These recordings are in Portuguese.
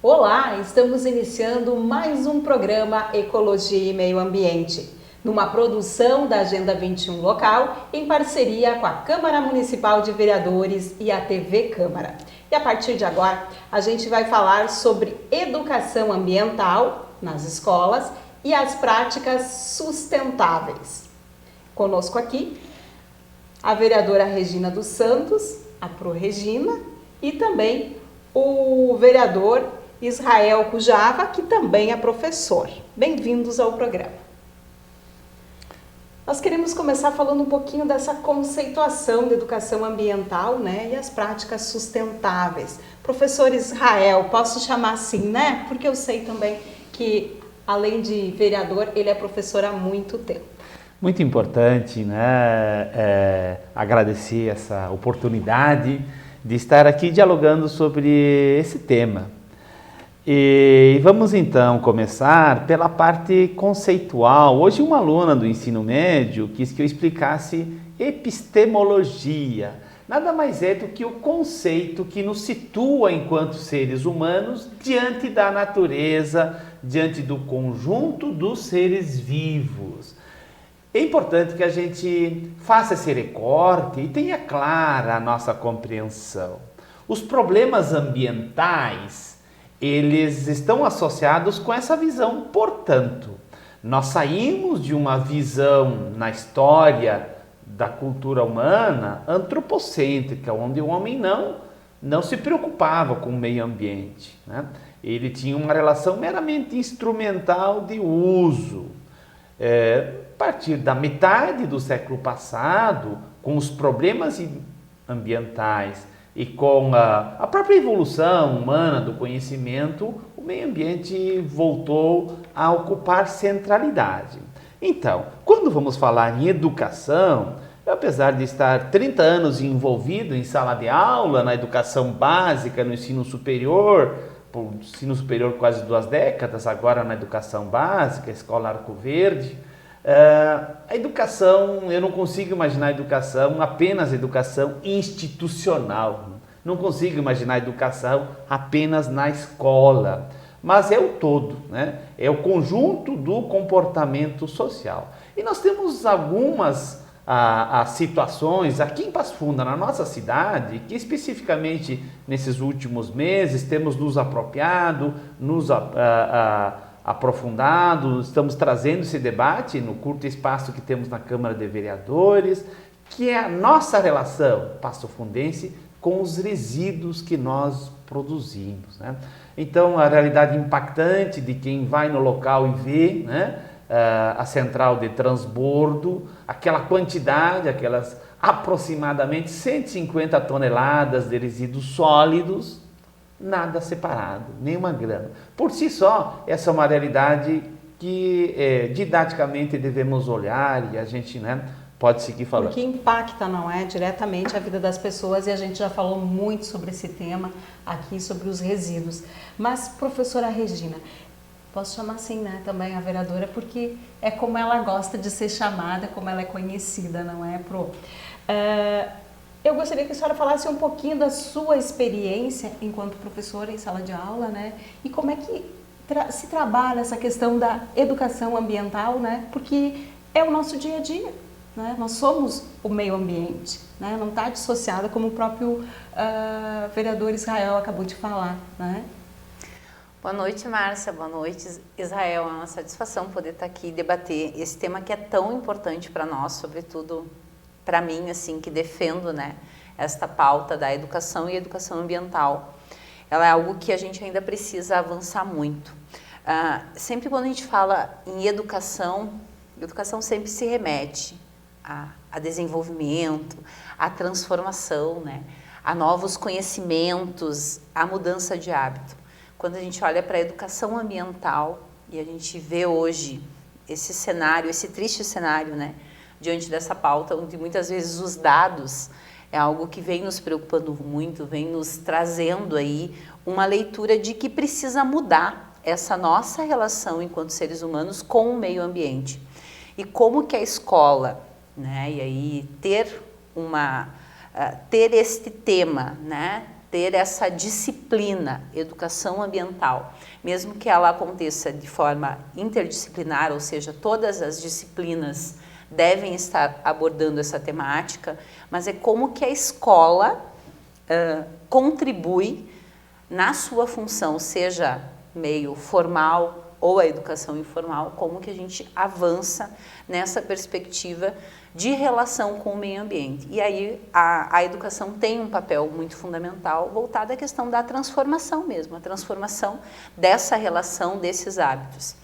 Olá, estamos iniciando mais um programa Ecologia e Meio Ambiente, numa produção da Agenda 21 local, em parceria com a Câmara Municipal de Vereadores e a TV Câmara. E a partir de agora, a gente vai falar sobre educação ambiental nas escolas e as práticas sustentáveis. Conosco aqui, a vereadora Regina dos Santos, a Pro-Regina, e também o vereador Israel Cujava, que também é professor. Bem-vindos ao programa. Nós queremos começar falando um pouquinho dessa conceituação de educação ambiental, né, e as práticas sustentáveis. Professor Israel, posso chamar assim, né? Porque eu sei também que, além de vereador, ele é professor há muito tempo. Muito importante, né, agradecer essa oportunidade de estar aqui dialogando sobre esse tema. E vamos então começar pela parte conceitual. Hoje uma aluna do ensino médio quis que eu explicasse epistemologia. Nada mais é do que o conceito que nos situa enquanto seres humanos diante da natureza, diante do conjunto dos seres vivos. É importante que a gente faça esse recorte e tenha clara a nossa compreensão. Os problemas ambientais, eles estão associados com essa visão. Portanto, nós saímos de uma visão na história da cultura humana antropocêntrica, onde o homem não se preocupava com o meio ambiente, né? Ele tinha uma relação meramente instrumental de uso. A partir da metade do século passado, com os problemas ambientais e com a própria evolução humana do conhecimento, o meio ambiente voltou a ocupar centralidade. Então, quando vamos falar em educação, apesar de estar 30 anos envolvido em sala de aula, na educação básica, no ensino superior quase 2 décadas, agora na educação básica, Escola Arco Verde, a educação, eu não consigo imaginar a educação apenas educação institucional, não consigo imaginar a educação apenas na escola, mas é o todo, né? É o conjunto do comportamento social. E nós temos algumas situações aqui em Passo Fundo, na nossa cidade, que especificamente nesses últimos meses temos nos apropriado, aprofundado, estamos trazendo esse debate no curto espaço que temos na Câmara de Vereadores, que é a nossa relação passofundense com os resíduos que nós produzimos, né? Então, a realidade impactante de quem vai no local e vê, né, a central de transbordo, aquela quantidade, aquelas aproximadamente 150 toneladas de resíduos sólidos, nada separado, nenhuma grama. Por si só, essa é uma realidade que didaticamente devemos olhar e a gente, né, pode seguir falando. Porque impacta, não é, diretamente a vida das pessoas, e a gente já falou muito sobre esse tema aqui, sobre os resíduos. Mas, professora Regina, posso chamar assim, né, também a vereadora, porque é como ela gosta de ser chamada, como ela é conhecida, não é, Pro? Eu gostaria que a senhora falasse um pouquinho da sua experiência enquanto professora em sala de aula, né? E como é que se trabalha essa questão da educação ambiental, né? Porque é o nosso dia a dia, né? Nós somos o meio ambiente, né? Não está dissociada, como o próprio vereador Israel acabou de falar, né? Boa noite, Márcia. Boa noite, Israel. É uma satisfação poder estar aqui e debater esse tema que é tão importante para nós, sobretudo para mim, assim, que defendo, né, esta pauta da educação e educação ambiental. Ela é algo que a gente ainda precisa avançar muito. Sempre quando a gente fala em educação sempre se remete a desenvolvimento, a transformação, né, a novos conhecimentos, a mudança de hábito. Quando a gente olha para a educação ambiental e a gente vê hoje esse cenário, esse triste cenário, né, diante dessa pauta, onde muitas vezes os dados é algo que vem nos preocupando muito, vem nos trazendo aí uma leitura de que precisa mudar essa nossa relação enquanto seres humanos com o meio ambiente. E como que a escola, né, e aí ter este tema, né, ter essa disciplina, educação ambiental, mesmo que ela aconteça de forma interdisciplinar, ou seja, todas as disciplinas devem estar abordando essa temática, mas é como que a escola contribui na sua função, seja meio formal ou a educação informal, como que a gente avança nessa perspectiva de relação com o meio ambiente. E aí a educação tem um papel muito fundamental voltado à questão da transformação mesmo, a transformação dessa relação, desses hábitos.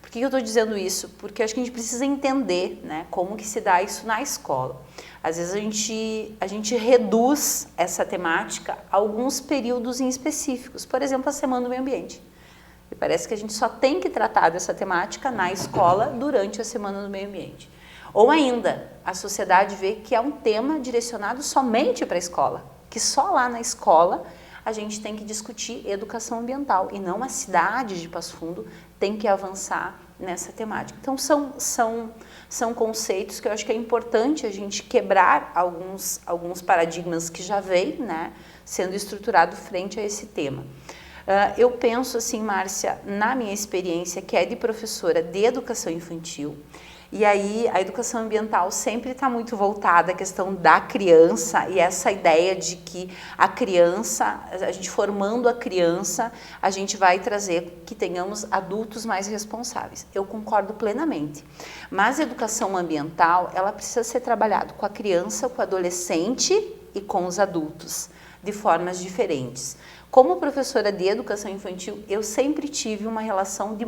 Por que eu estou dizendo isso? Porque eu acho que a gente precisa entender, né, como que se dá isso na escola. Às vezes a gente reduz essa temática a alguns períodos em específicos, por exemplo, a Semana do Meio Ambiente. E parece que a gente só tem que tratar dessa temática na escola durante a Semana do Meio Ambiente. Ou ainda, a sociedade vê que é um tema direcionado somente para a escola, que só lá na escola a gente tem que discutir educação ambiental e não a cidade de Passo Fundo tem que avançar nessa temática. Então são conceitos que eu acho que é importante a gente quebrar alguns paradigmas que já vêm, né, sendo estruturado frente a esse tema. Eu penso assim, Márcia, na minha experiência, que é de professora de educação infantil, e aí a educação ambiental sempre está muito voltada à questão da criança e essa ideia de que a criança, a gente formando a criança, a gente vai trazer que tenhamos adultos mais responsáveis. Eu concordo plenamente. Mas a educação ambiental, ela precisa ser trabalhada com a criança, com o adolescente e com os adultos, de formas diferentes. Como professora de educação infantil, eu sempre tive uma relação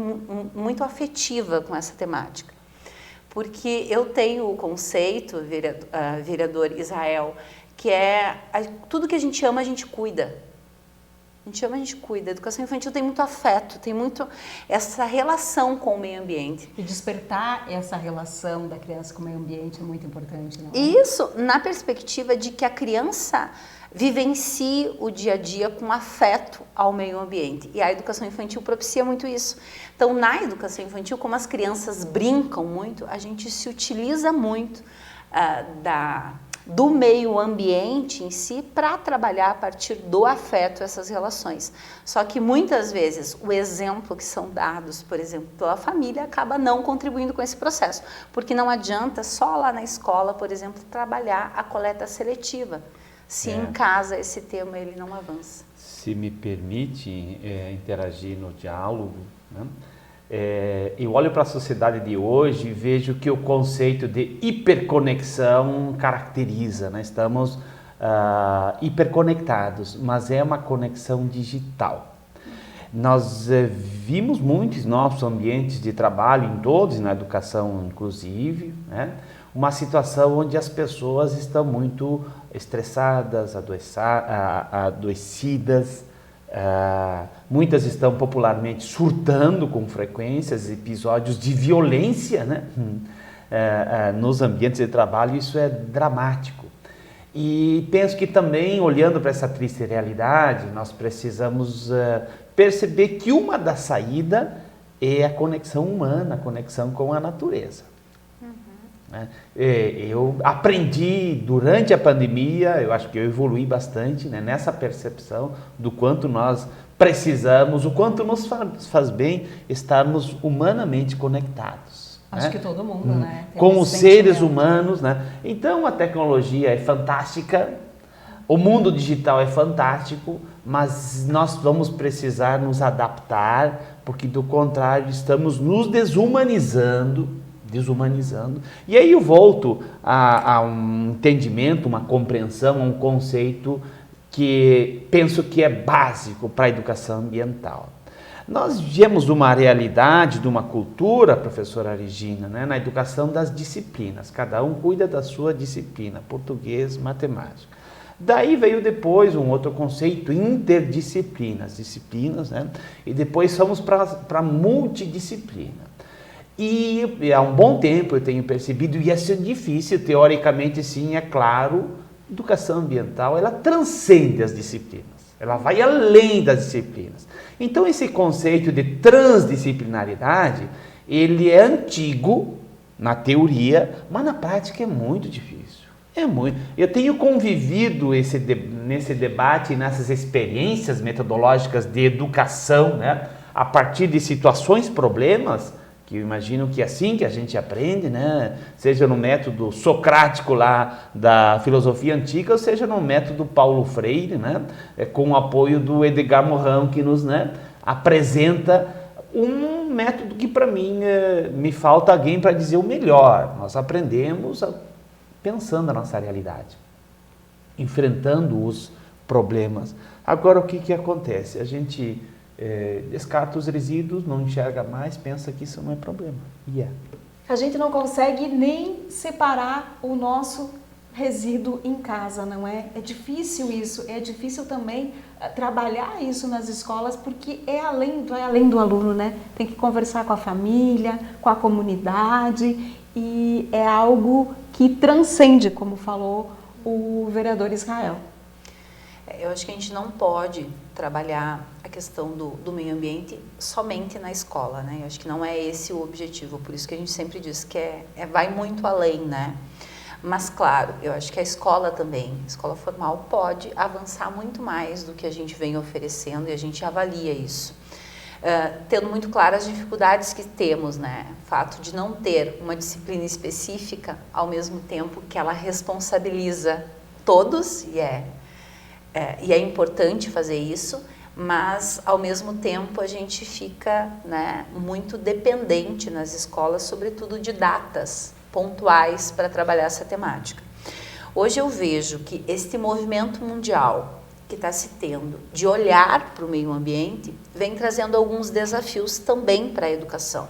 muito afetiva com essa temática. Porque eu tenho o conceito, vereador Israel, que é tudo que a gente ama, a gente cuida. A gente ama, a gente cuida. A educação infantil tem muito afeto, tem muito essa relação com o meio ambiente. E despertar essa relação da criança com o meio ambiente é muito importante, não é? Isso, na perspectiva de que a criança vivencie o dia a dia com afeto ao meio ambiente. E a educação infantil propicia muito isso. Então, na educação infantil, como as crianças brincam muito, a gente se utiliza muito do meio ambiente em si para trabalhar a partir do afeto essas relações. Só que muitas vezes o exemplo que são dados, por exemplo, pela família, acaba não contribuindo com esse processo, porque não adianta só lá na escola, por exemplo, trabalhar a coleta seletiva. Se em casa esse tema ele não avança. Se me permite interagir no diálogo, né? Eu olho para a sociedade de hoje e vejo que o conceito de hiperconexão caracteriza, né? Estamos hiperconectados, mas é uma conexão digital. Nós vimos muitos nossos ambientes de trabalho, em todos, na educação inclusive, né? Uma situação onde as pessoas estão muito estressadas, adoecidas, muitas estão popularmente surtando com frequências, episódios de violência, né? Nos ambientes de trabalho, isso é dramático. E penso que também, olhando para essa triste realidade, nós precisamos perceber que uma das saídas é a conexão humana, a conexão com a natureza. Eu aprendi durante a pandemia, eu acho que eu evolui bastante, né, nessa percepção do quanto nós precisamos, o quanto nos faz bem estarmos humanamente conectados. Acho que todo mundo, né? Com os seres humanos, né? Então a tecnologia é fantástica, o mundo digital é fantástico, mas nós vamos precisar nos adaptar, porque do contrário estamos nos desumanizando. E aí eu volto a um entendimento, uma compreensão, a um conceito que penso que é básico para a educação ambiental. Nós vivemos uma realidade, de uma cultura, professora Regina, né, na educação das disciplinas. Cada um cuida da sua disciplina, português, matemática. Daí veio depois um outro conceito, interdisciplinas, disciplinas, né, e depois fomos para multidisciplina. E há um bom tempo eu tenho percebido, e isso é difícil, teoricamente sim, é claro, educação ambiental, ela transcende as disciplinas, ela vai além das disciplinas. Então esse conceito de transdisciplinaridade, ele é antigo na teoria, mas na prática é muito difícil. É muito. Eu tenho convivido nesse debate, nessas experiências metodológicas de educação, né? A partir de situações, problemas, que eu imagino que é assim que a gente aprende, né? Seja no método socrático lá da filosofia antiga, ou seja no método Paulo Freire, né? Com o apoio do Edgar Morin, que nos, né, apresenta um método que para mim me falta alguém para dizer o melhor. Nós aprendemos pensando a nossa realidade, enfrentando os problemas. Agora, o que acontece? A gente descarta os resíduos, não enxerga mais, pensa que isso não é problema. E é. A gente não consegue nem separar o nosso resíduo em casa, não é? É difícil isso, é difícil também trabalhar isso nas escolas, porque é além do aluno, né? Tem que conversar com a família, com a comunidade, e é algo que transcende, como falou o vereador Israel. Eu acho que a gente não pode trabalhar a questão do meio ambiente somente na escola, né? Eu acho que não é esse o objetivo, por isso que a gente sempre diz que vai muito além, né? Mas, claro, eu acho que a escola também, a escola formal pode avançar muito mais do que a gente vem oferecendo e a gente avalia isso. Tendo muito claras as dificuldades que temos, né? O fato de não ter uma disciplina específica, ao mesmo tempo que ela responsabiliza todos, e é importante fazer isso, mas ao mesmo tempo a gente fica, né, muito dependente nas escolas, sobretudo de datas pontuais para trabalhar essa temática. Hoje eu vejo que este movimento mundial que está se tendo de olhar para o meio ambiente vem trazendo alguns desafios também para a educação.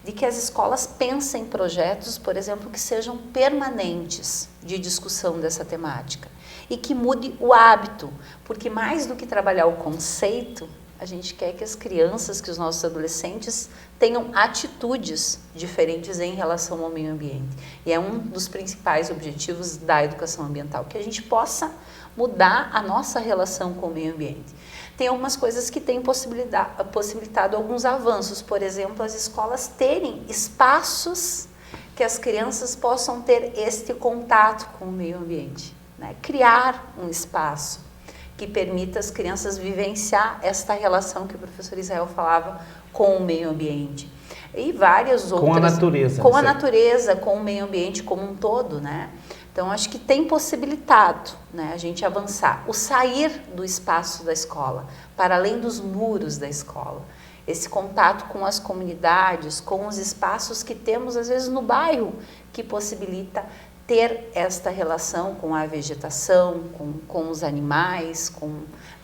De que as escolas pensem em projetos, por exemplo, que sejam permanentes de discussão dessa temática e que mude o hábito, porque mais do que trabalhar o conceito, a gente quer que as crianças, que os nossos adolescentes tenham atitudes diferentes em relação ao meio ambiente. E é um dos principais objetivos da educação ambiental, que a gente possa mudar a nossa relação com o meio ambiente. Tem algumas coisas que têm possibilitado alguns avanços, por exemplo, as escolas terem espaços que as crianças possam ter este contato com o meio ambiente, né? Criar um espaço que permita às crianças vivenciar esta relação que o professor Israel falava com o meio ambiente. E várias outras... Com a natureza. Com a natureza, com o meio ambiente como um todo, né? Então, acho que tem possibilitado, né, a gente avançar. O sair do espaço da escola, para além dos muros da escola. Esse contato com as comunidades, com os espaços que temos, às vezes, no bairro, que possibilita ter esta relação com a vegetação, com os animais,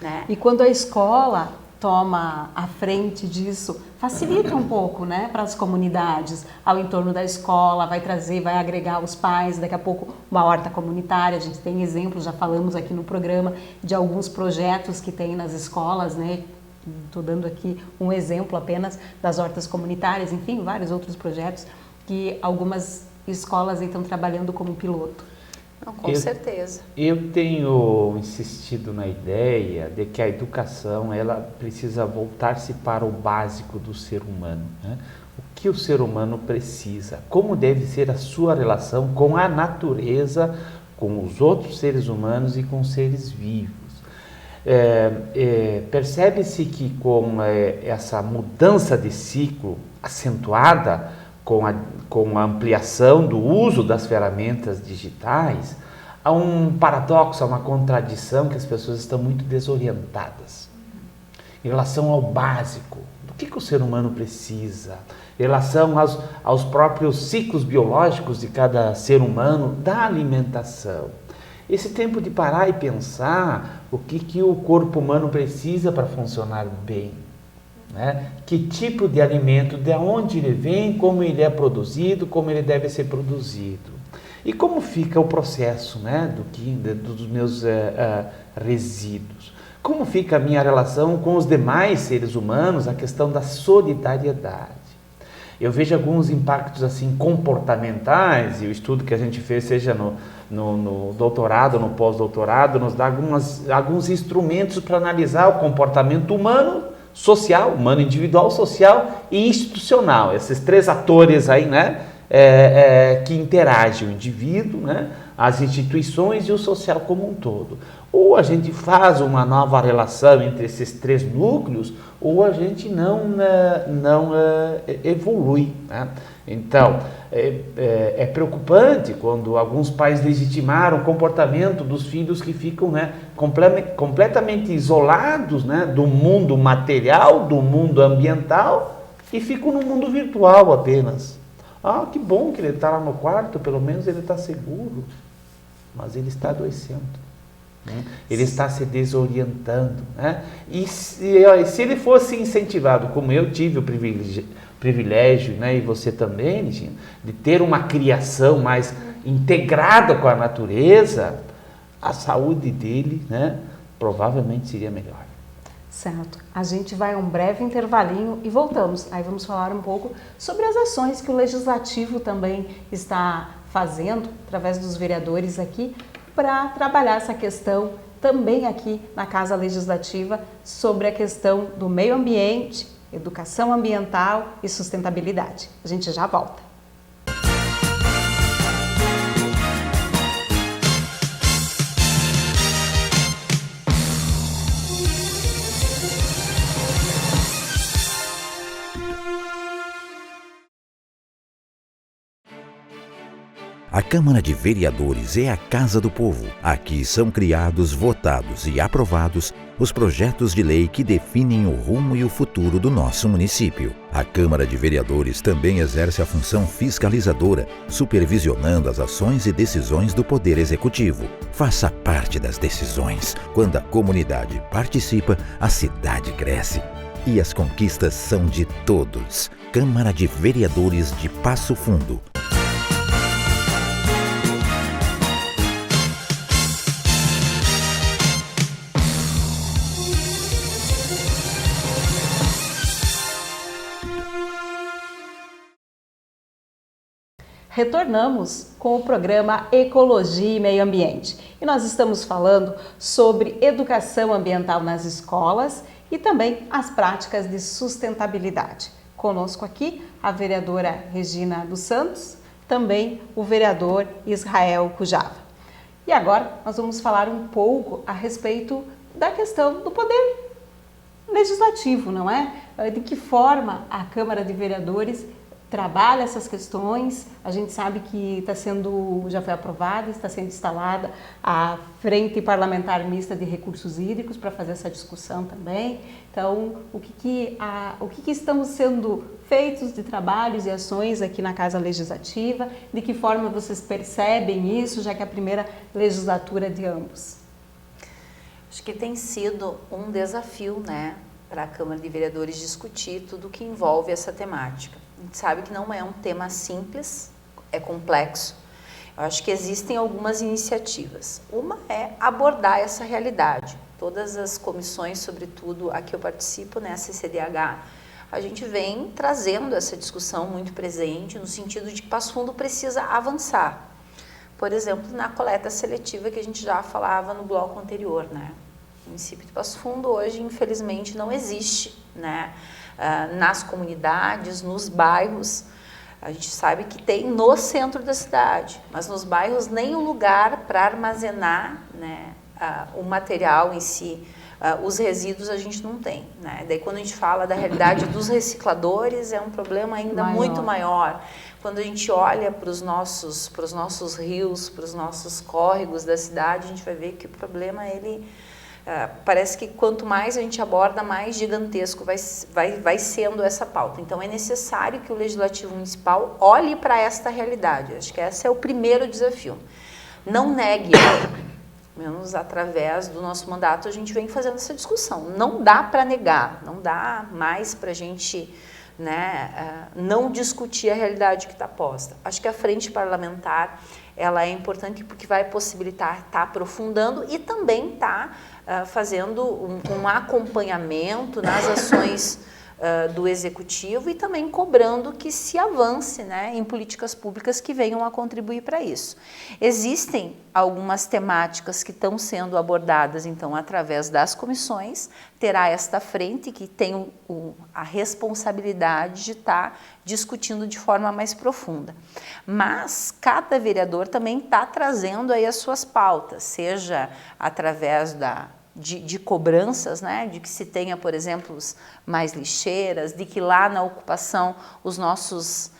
né? E quando a escola toma a frente disso, facilita um pouco, né, para as comunidades ao entorno da escola, vai agregar os pais, daqui a pouco uma horta comunitária. A gente tem exemplos, já falamos aqui no programa, de alguns projetos que tem nas escolas, né? Estou dando aqui um exemplo apenas das hortas comunitárias, enfim, vários outros projetos que algumas escolas estão trabalhando como piloto. Não, com certeza. Eu tenho insistido na ideia de que a educação ela precisa voltar-se para o básico do ser humano, né? O que o ser humano precisa, como deve ser a sua relação com a natureza, com os outros seres humanos e com os seres vivos. Percebe-se que com essa mudança de ciclo acentuada, com a ampliação do uso das ferramentas digitais, há um paradoxo, há uma contradição que as pessoas estão muito desorientadas em relação ao básico, do que o ser humano precisa, em relação aos próprios ciclos biológicos de cada ser humano, da alimentação. Esse tempo de parar e pensar o que o corpo humano precisa para funcionar bem. Né? Que tipo de alimento, de onde ele vem, como ele é produzido, como ele deve ser produzido. E como fica o processo, né, dos meus resíduos. Como fica a minha relação com os demais seres humanos, a questão da solidariedade. Eu vejo alguns impactos assim comportamentais, e o estudo que a gente fez, seja no doutorado, no pós-doutorado, nos dá alguns instrumentos para analisar o comportamento humano, social, humano individual, social e institucional. Esses três atores aí, né, que interagem, o indivíduo, né, as instituições e o social como um todo. Ou a gente faz uma nova relação entre esses 3 núcleos, ou a gente não evolui, né? Então, é preocupante quando alguns pais legitimaram o comportamento dos filhos que ficam, né, completamente isolados, né, do mundo material, do mundo ambiental, e ficam no mundo virtual apenas. Ah, que bom que ele está lá no quarto, pelo menos ele está seguro, mas ele está adoecendo. Ele está se desorientando, né? E se ele fosse incentivado, como eu tive o privilégio, né, e você também, Liginha, de ter uma criação mais integrada com a natureza, a saúde dele, né, provavelmente seria melhor. Certo. A gente vai a um breve intervalinho e voltamos. Aí vamos falar um pouco sobre as ações que o Legislativo também está fazendo, através dos vereadores aqui, para trabalhar essa questão também aqui na Casa Legislativa sobre a questão do meio ambiente, educação ambiental e sustentabilidade. A gente já volta. A Câmara de Vereadores é a Casa do Povo. Aqui são criados, votados e aprovados os projetos de lei que definem o rumo e o futuro do nosso município. A Câmara de Vereadores também exerce a função fiscalizadora, supervisionando as ações e decisões do Poder Executivo. Faça parte das decisões. Quando a comunidade participa, a cidade cresce. E as conquistas são de todos. Câmara de Vereadores de Passo Fundo. Retornamos com o programa Ecologia e Meio Ambiente e nós estamos falando sobre educação ambiental nas escolas e também as práticas de sustentabilidade. Conosco aqui a vereadora Regina dos Santos, também o vereador Israel Cujava. E agora nós vamos falar um pouco a respeito da questão do poder legislativo, não é? De que forma a Câmara de Vereadores trabalha essas questões. A gente sabe que já foi aprovada, está sendo instalada a Frente Parlamentar Mista de Recursos Hídricos para fazer essa discussão também. Então, o que estamos sendo feitos de trabalhos e ações aqui na Casa Legislativa? De que forma vocês percebem isso, já que é a primeira legislatura de ambos? Acho que tem sido um desafio, né, para a Câmara de Vereadores discutir tudo o que envolve essa temática. A gente sabe que não é um tema simples, é complexo. Eu acho que existem algumas iniciativas. Uma é abordar essa realidade. Todas as comissões, sobretudo a que eu participo, né, a CCDH, a gente vem trazendo essa discussão muito presente, no sentido de que Passo Fundo precisa avançar. Por exemplo, na coleta seletiva que a gente já falava no bloco anterior, né? O município de Passo Fundo hoje, infelizmente, não existe, né? Nas comunidades, nos bairros. A gente sabe que tem no centro da cidade, mas nos bairros nem o lugar para armazenar, né, o material em si, os resíduos a gente não tem, né? Daí quando a gente fala da realidade dos recicladores é um problema ainda muito maior. Quando a gente olha para os nossos rios, para os nossos córregos da cidade, a gente vai ver que o problema parece que quanto mais a gente aborda, mais gigantesco vai sendo essa pauta. Então é necessário que o Legislativo Municipal olhe para esta realidade. Acho que esse é o primeiro desafio. Não negue, menos através do nosso mandato a gente vem fazendo essa discussão. Não dá para negar, não dá mais para a gente, né, não discutir a realidade que está posta. Acho que a frente parlamentar ela é importante porque vai possibilitar estar aprofundando e também fazendo um acompanhamento nas ações do executivo e também cobrando que se avance, né, em políticas públicas que venham a contribuir para isso. Existem algumas temáticas que estão sendo abordadas, então, através das comissões. Terá esta frente que tem a responsabilidade de estar discutindo de forma mais profunda. Mas cada vereador também está trazendo aí as suas pautas, seja através de cobranças, né, de que se tenha, por exemplo, mais lixeiras, de que lá na ocupação os nossos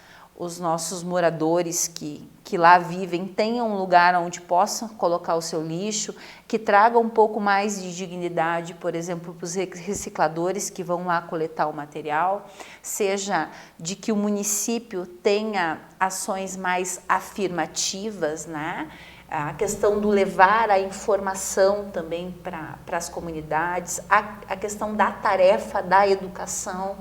moradores que lá vivem tenham um lugar onde possam colocar o seu lixo, que traga um pouco mais de dignidade, por exemplo, para os recicladores que vão lá coletar o material, seja de que o município tenha ações mais afirmativas, né? A questão do levar a informação também para as comunidades, a questão da tarefa da educação.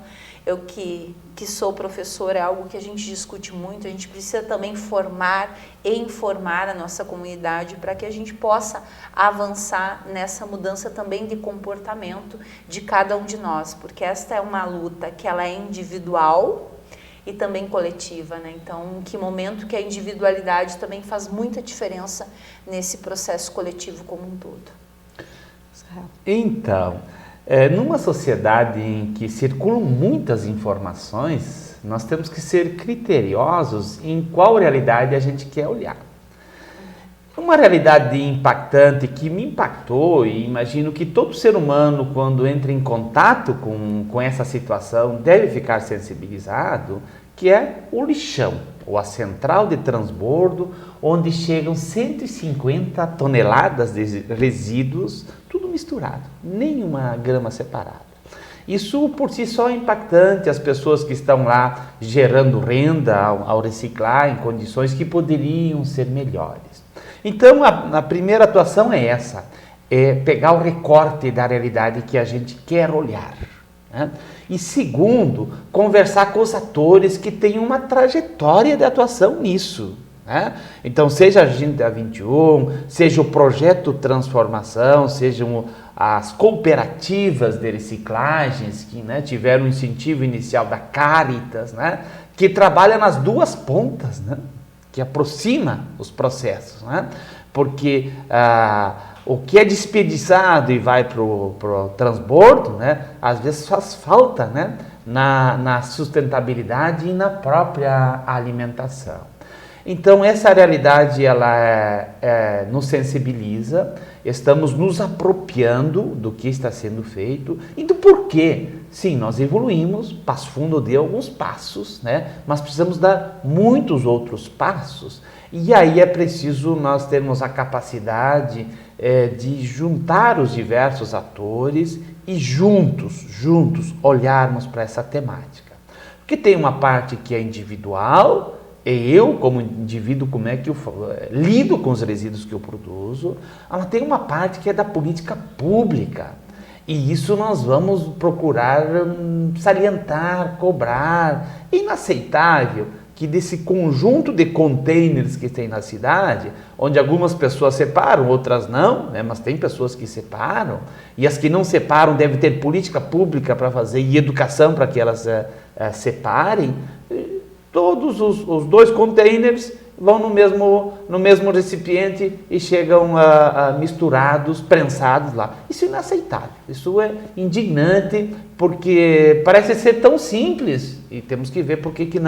Eu que sou professora, é algo que a gente discute muito, a gente precisa também formar e informar a nossa comunidade para que a gente possa avançar nessa mudança também de comportamento de cada um de nós, porque esta é uma luta que ela é individual e também coletiva, né? Então, em que momento que a individualidade também faz muita diferença nesse processo coletivo como um todo. Então, numa sociedade em que circulam muitas informações, nós temos que ser criteriosos em qual realidade a gente quer olhar. Uma realidade impactante que me impactou, e imagino que todo ser humano, quando entra em contato com essa situação, deve ficar sensibilizado, que é o lixão, ou a central de transbordo, onde chegam 150 toneladas de resíduos, tudo misturado, nenhuma grama separada. Isso por si só é impactante, as pessoas que estão lá gerando renda ao reciclar em condições que poderiam ser melhores. Então, a primeira atuação é essa, é pegar o recorte da realidade que a gente quer olhar, né? E segundo, conversar com os atores que têm uma trajetória de atuação nisso, né? Então, seja a Agenda 21, seja o Projeto Transformação, sejam as cooperativas de reciclagens que, né, tiveram um incentivo inicial da Caritas, né, que trabalha nas duas pontas, né, que aproxima os processos, né, porque o que é desperdiçado e vai para o transbordo, né, às vezes faz falta, né, na sustentabilidade e na própria alimentação. Então, essa realidade, ela nos sensibiliza, estamos nos apropriando do que está sendo feito e do porquê. Sim, nós evoluímos, Passo Fundo deu alguns passos, né? Mas precisamos dar muitos outros passos. E aí é preciso nós termos a capacidade de juntar os diversos atores e juntos olharmos para essa temática. Porque tem uma parte que é individual. Eu, como indivíduo, como é que eu lido com os resíduos que eu produzo? Ela tem uma parte que é da política pública. E isso nós vamos procurar salientar, cobrar. É inaceitável que desse conjunto de containers que tem na cidade, onde algumas pessoas separam, outras não, né? Mas tem pessoas que separam, e as que não separam devem ter política pública para fazer e educação para que elas separem. Todos os dois containers vão no mesmo recipiente e chegam misturados, prensados lá. Isso é inaceitável, isso é indignante, porque parece ser tão simples e temos que ver por que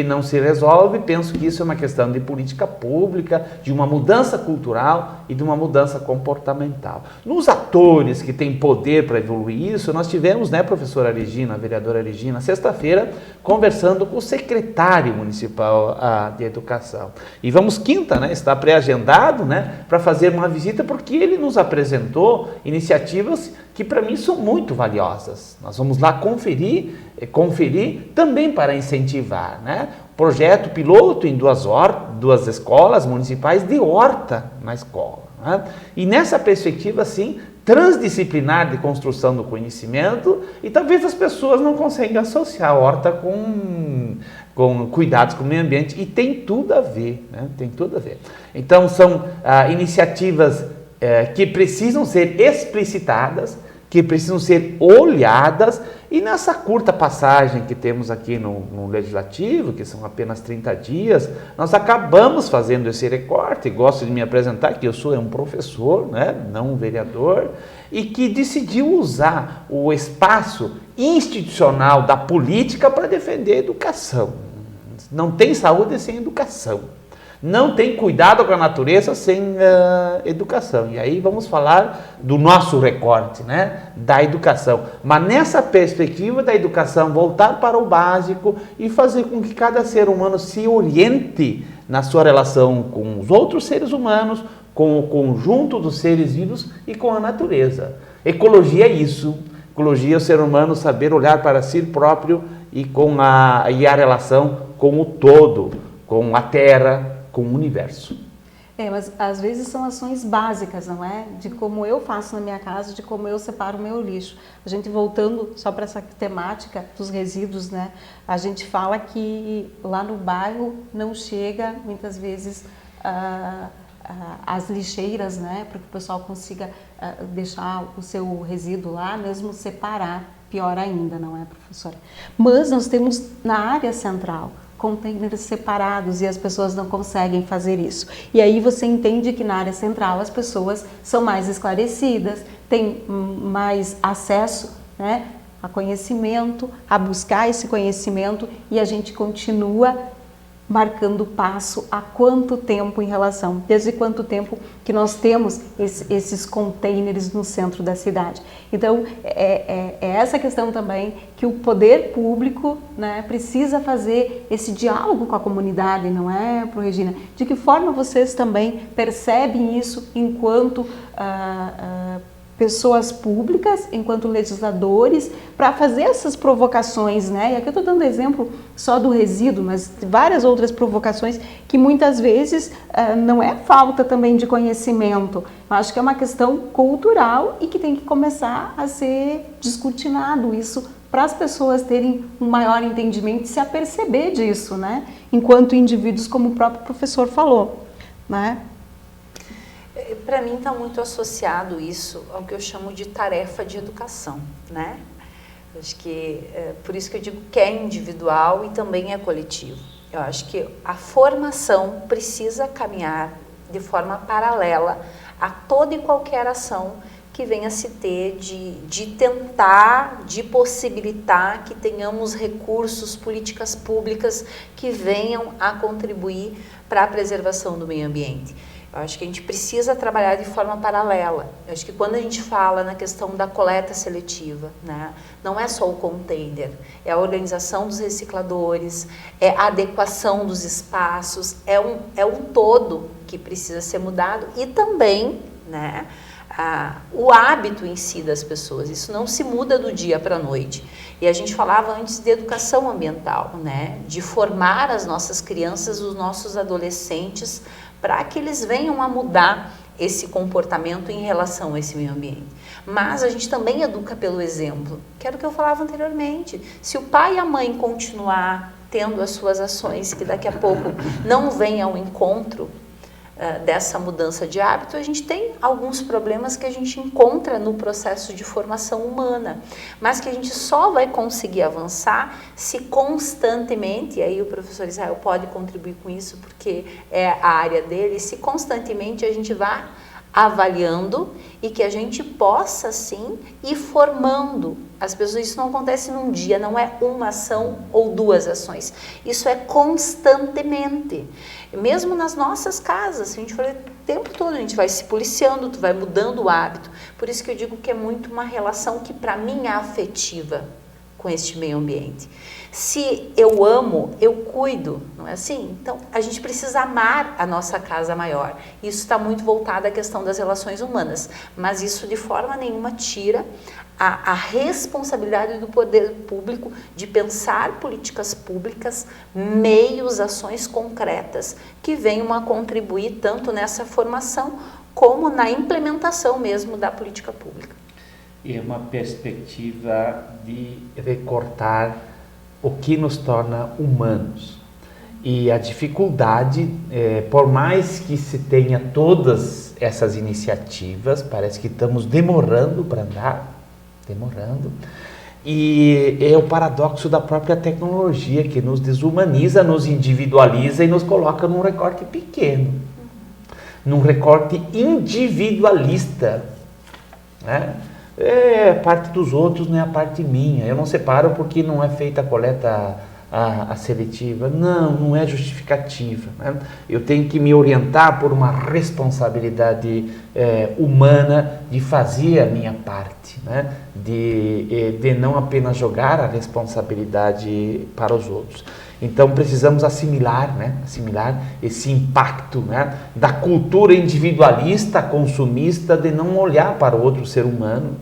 não se resolve. Penso que isso é uma questão de política pública, de uma mudança cultural e de uma mudança comportamental. Nos atores que têm poder para evoluir isso, nós tivemos, né, professora Regina, a vereadora Regina, sexta-feira, conversando com o secretário municipal de educação. E vamos quinta, né, está pré-agendado, né, para fazer uma visita, porque ele nos apresentou iniciativas que para mim são muito valiosas. Nós vamos lá conferir também para incentivar, né? Projeto piloto em duas escolas municipais de horta na escola, né? E nessa perspectiva, sim, transdisciplinar de construção do conhecimento, e talvez as pessoas não consigam associar a horta com cuidados com o meio ambiente, e tem tudo a ver, né? Tem tudo a ver. Então, são iniciativas que precisam ser explicitadas, que precisam ser olhadas, e nessa curta passagem que temos aqui no Legislativo, que são apenas 30 dias, nós acabamos fazendo esse recorte. Gosto de me apresentar que eu sou um professor, né, não um vereador, e que decidiu usar o espaço institucional da política para defender a educação. Não tem saúde sem educação. Não tem cuidado com a natureza sem educação. E aí vamos falar do nosso recorte, né? Da educação. Mas nessa perspectiva da educação, voltar para o básico e fazer com que cada ser humano se oriente na sua relação com os outros seres humanos, com o conjunto dos seres vivos e com a natureza. Ecologia é isso. Ecologia é o ser humano saber olhar para si próprio e a relação com o todo, com a terra, com o universo. Mas às vezes são ações básicas, não é? De como eu faço na minha casa, de como eu separo o meu lixo. A gente voltando só para essa temática dos resíduos, né? A gente fala que lá no bairro não chega muitas vezes as lixeiras, né? Para que o pessoal consiga deixar o seu resíduo lá, mesmo separar, pior ainda, não é, professora? Mas nós temos na área central containers separados e as pessoas não conseguem fazer isso. E aí você entende que na área central as pessoas são mais esclarecidas, têm mais acesso, né, a conhecimento, a buscar esse conhecimento, e a gente continua marcando passo há quanto tempo em relação, desde quanto tempo que nós temos esses containers no centro da cidade. Então, é essa questão também que o poder público, né, precisa fazer esse diálogo com a comunidade, não é, Pro Regina? De que forma vocês também percebem isso enquanto pessoas públicas, enquanto legisladores, para fazer essas provocações, né? E aqui eu estou dando exemplo só do resíduo, mas várias outras provocações que muitas vezes não é falta também de conhecimento. Eu acho que é uma questão cultural e que tem que começar a ser descortinado isso para as pessoas terem um maior entendimento e se aperceber disso, né? Enquanto indivíduos, como o próprio professor falou, né? Para mim está muito associado isso ao que eu chamo de tarefa de educação, né? Acho que por isso que eu digo que é individual e também é coletivo. Eu acho que a formação precisa caminhar de forma paralela a toda e qualquer ação que venha se ter de tentar, de possibilitar que tenhamos recursos, políticas públicas que venham a contribuir para a preservação do meio ambiente. Eu acho que a gente precisa trabalhar de forma paralela. Eu acho que quando a gente fala na questão da coleta seletiva, né, não é só o container, é a organização dos recicladores, é a adequação dos espaços, é um todo que precisa ser mudado, e também, né, o hábito em si das pessoas. Isso não se muda do dia para a noite. E a gente falava antes de educação ambiental, né, de formar as nossas crianças, os nossos adolescentes, para que eles venham a mudar esse comportamento em relação a esse meio ambiente. Mas a gente também educa pelo exemplo, que era o que eu falava anteriormente. Se o pai e a mãe continuar tendo as suas ações, que daqui a pouco não venham ao encontro dessa mudança de hábito, a gente tem alguns problemas que a gente encontra no processo de formação humana, mas que a gente só vai conseguir avançar se constantemente, e aí o professor Israel pode contribuir com isso porque é a área dele, se constantemente a gente vai avaliando e que a gente possa, sim, ir formando as pessoas. Isso não acontece num dia, não é uma ação ou duas ações. Isso é constantemente. Mesmo nas nossas casas, se a gente for o tempo todo, a gente vai se policiando, tu vai mudando o hábito. Por isso que eu digo que é muito uma relação que, para mim, é afetiva com este meio ambiente. Se eu amo, eu cuido, não é assim? Então, a gente precisa amar a nossa casa maior. Isso está muito voltado à questão das relações humanas, mas isso de forma nenhuma tira a responsabilidade do poder público de pensar políticas públicas, meios, ações concretas que venham a contribuir tanto nessa formação como na implementação mesmo da política pública. É uma perspectiva de recortar o que nos torna humanos. E a dificuldade, por mais que se tenha todas essas iniciativas, parece que estamos demorando para andar, demorando. E é o paradoxo da própria tecnologia, que nos desumaniza, nos individualiza e nos coloca num recorte pequeno, num recorte individualista, né? É parte dos outros, não é a parte minha. Eu não separo porque não é feita a coleta a seletiva. Não é justificativa, né? Eu tenho que me orientar por uma responsabilidade humana de fazer a minha parte, né? De não apenas jogar a responsabilidade para os outros. Então precisamos assimilar, né? Assimilar esse impacto, né? Da cultura individualista, consumista, de não olhar para o outro ser humano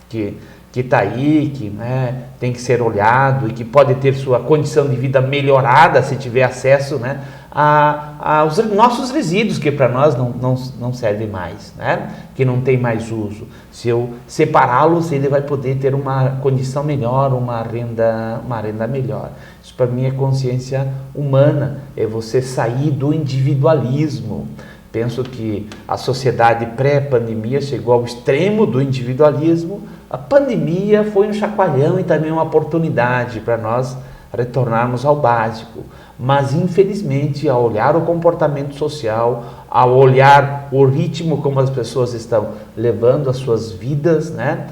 que está aí, que, né, tem que ser olhado e que pode ter sua condição de vida melhorada se tiver acesso, né, aos nossos resíduos, que para nós não servem mais, né, que não tem mais uso. Se eu separá-los, ele vai poder ter uma condição melhor, uma renda melhor. Isso para mim é consciência humana, é você sair do individualismo. Penso que a sociedade pré-pandemia chegou ao extremo do individualismo. A pandemia foi um chacoalhão e também uma oportunidade para nós retornarmos ao básico. Mas, infelizmente, ao olhar o comportamento social, ao olhar o ritmo como as pessoas estão levando as suas vidas, né,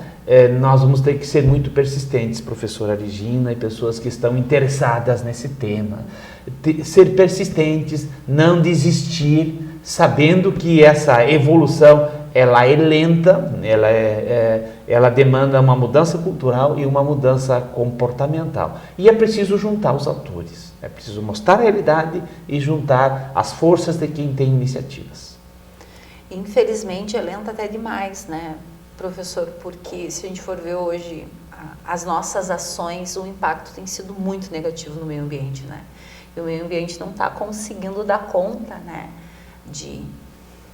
nós vamos ter que ser muito persistentes, professora Regina, e pessoas que estão interessadas nesse tema. Ser persistentes, não desistir, sabendo que essa evolução ela é lenta, ela demanda uma mudança cultural e uma mudança comportamental. E é preciso juntar os atores, é preciso mostrar a realidade e juntar as forças de quem tem iniciativas. Infelizmente é lenta até demais, né, professor? Porque se a gente for ver hoje as nossas ações, o impacto tem sido muito negativo no meio ambiente, né? E o meio ambiente não está conseguindo dar conta, né,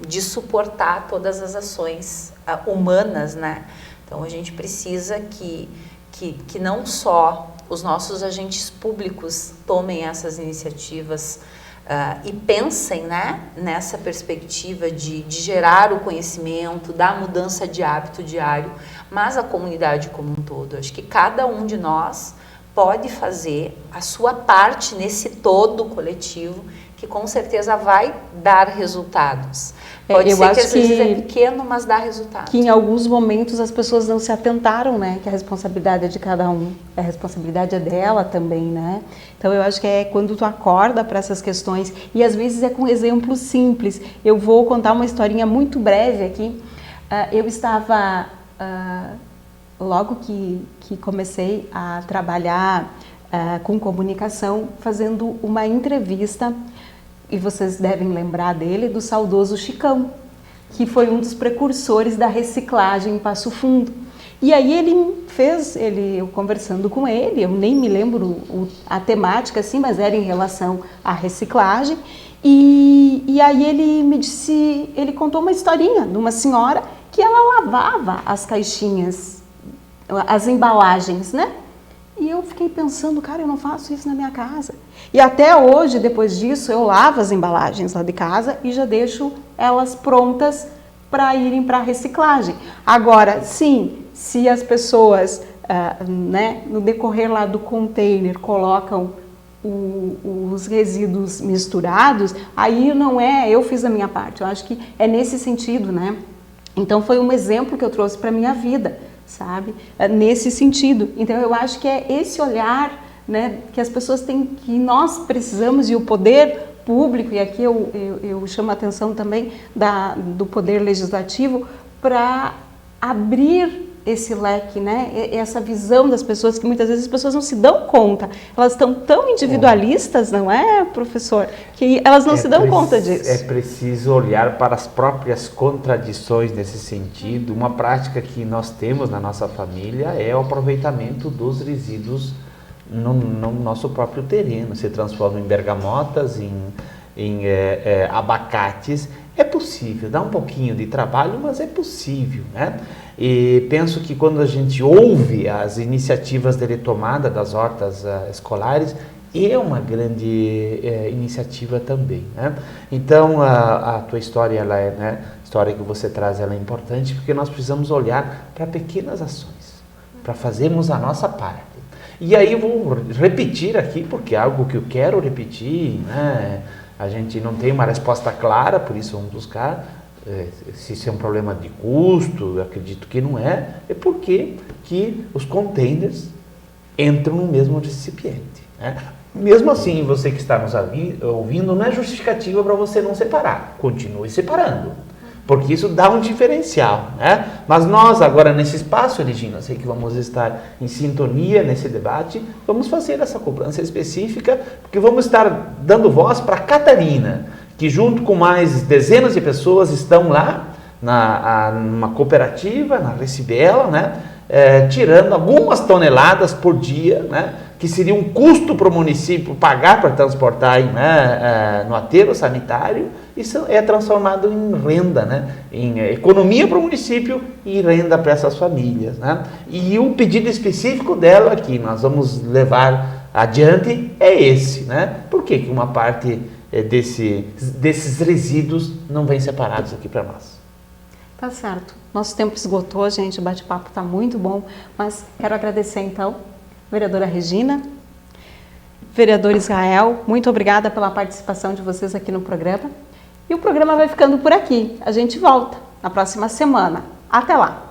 de suportar todas as ações humanas, né? Então a gente precisa que não só os nossos agentes públicos tomem essas iniciativas e pensem, né, nessa perspectiva de gerar o conhecimento, da mudança de hábito diário, mas a comunidade como um todo. Acho que cada um de nós pode fazer a sua parte nesse todo coletivo, que com certeza vai dar resultados. Pode ser que às vezes é pequeno, mas dá resultado. Que em alguns momentos as pessoas não se atentaram, né? Que a responsabilidade é de cada um, a responsabilidade é dela também, né? Então eu acho que é quando tu acorda para essas questões, e às vezes é com exemplos simples. Eu vou contar uma historinha muito breve aqui. Eu estava, logo que comecei a trabalhar com comunicação, fazendo uma entrevista, e vocês devem lembrar dele, do saudoso Chicão, que foi um dos precursores da reciclagem em Passo Fundo. E aí eu conversando com ele, eu nem me lembro a temática assim, mas era em relação à reciclagem, e aí ele contou uma historinha de uma senhora que ela lavava as caixinhas, as embalagens, né? E eu fiquei pensando, cara, eu não faço isso na minha casa. E até hoje, depois disso, eu lavo as embalagens lá de casa e já deixo elas prontas para irem para a reciclagem. Agora, sim, se as pessoas, né, no decorrer lá do container, colocam os resíduos misturados, aí não é, eu fiz a minha parte. Eu acho que é nesse sentido, né? Então, foi um exemplo que eu trouxe para a minha vida, sabe? Nesse sentido. Então eu acho que é esse olhar, né, que as pessoas têm, que nós precisamos, e o poder público, e aqui eu chamo a atenção também do poder legislativo, para abrir esse leque, né, essa visão das pessoas, que muitas vezes as pessoas não se dão conta, elas estão tão individualistas, não é, professor, que elas não se dão conta disso. É preciso olhar para as próprias contradições nesse sentido. Uma prática que nós temos na nossa família é o aproveitamento dos resíduos no nosso próprio terreno, se transforma em bergamotas, em abacates. É possível, dá um pouquinho de trabalho, mas é possível, né? E penso que quando a gente ouve as iniciativas de retomada das hortas escolares, é uma grande iniciativa também, né? Então, a tua história, né, a história que você traz, ela é importante, porque nós precisamos olhar para pequenas ações. para fazermos a nossa parte. E aí eu vou repetir aqui, porque é algo que eu quero repetir, né? A gente não tem uma resposta clara, por isso vamos buscar. Se isso é um problema de custo, eu acredito que não é porque que os containers entram no mesmo recipiente, né? Mesmo assim, você que está nos ouvindo, não é justificativa para você não separar, continue separando, porque isso dá um diferencial, né? Mas nós agora nesse espaço, Regina, sei que vamos estar em sintonia nesse debate, vamos fazer essa cobrança específica, porque vamos estar dando voz para a Catarina, que junto com mais dezenas de pessoas estão lá numa cooperativa, na Recibela, né? Tirando algumas toneladas por dia, né? Que seria um custo para o município pagar para transportar, né? No aterro sanitário, isso é transformado em renda, né? Em economia para o município e renda para essas famílias, né? E o pedido específico dela, que nós vamos levar adiante, é esse, né? Por que uma parte desses resíduos não vem separados aqui para nós? Tá certo. Nosso tempo esgotou, gente, o bate-papo está muito bom, mas quero agradecer então, vereadora Regina, vereador Israel, muito obrigada pela participação de vocês aqui no programa. E o programa vai ficando por aqui. A gente volta na próxima semana. Até lá!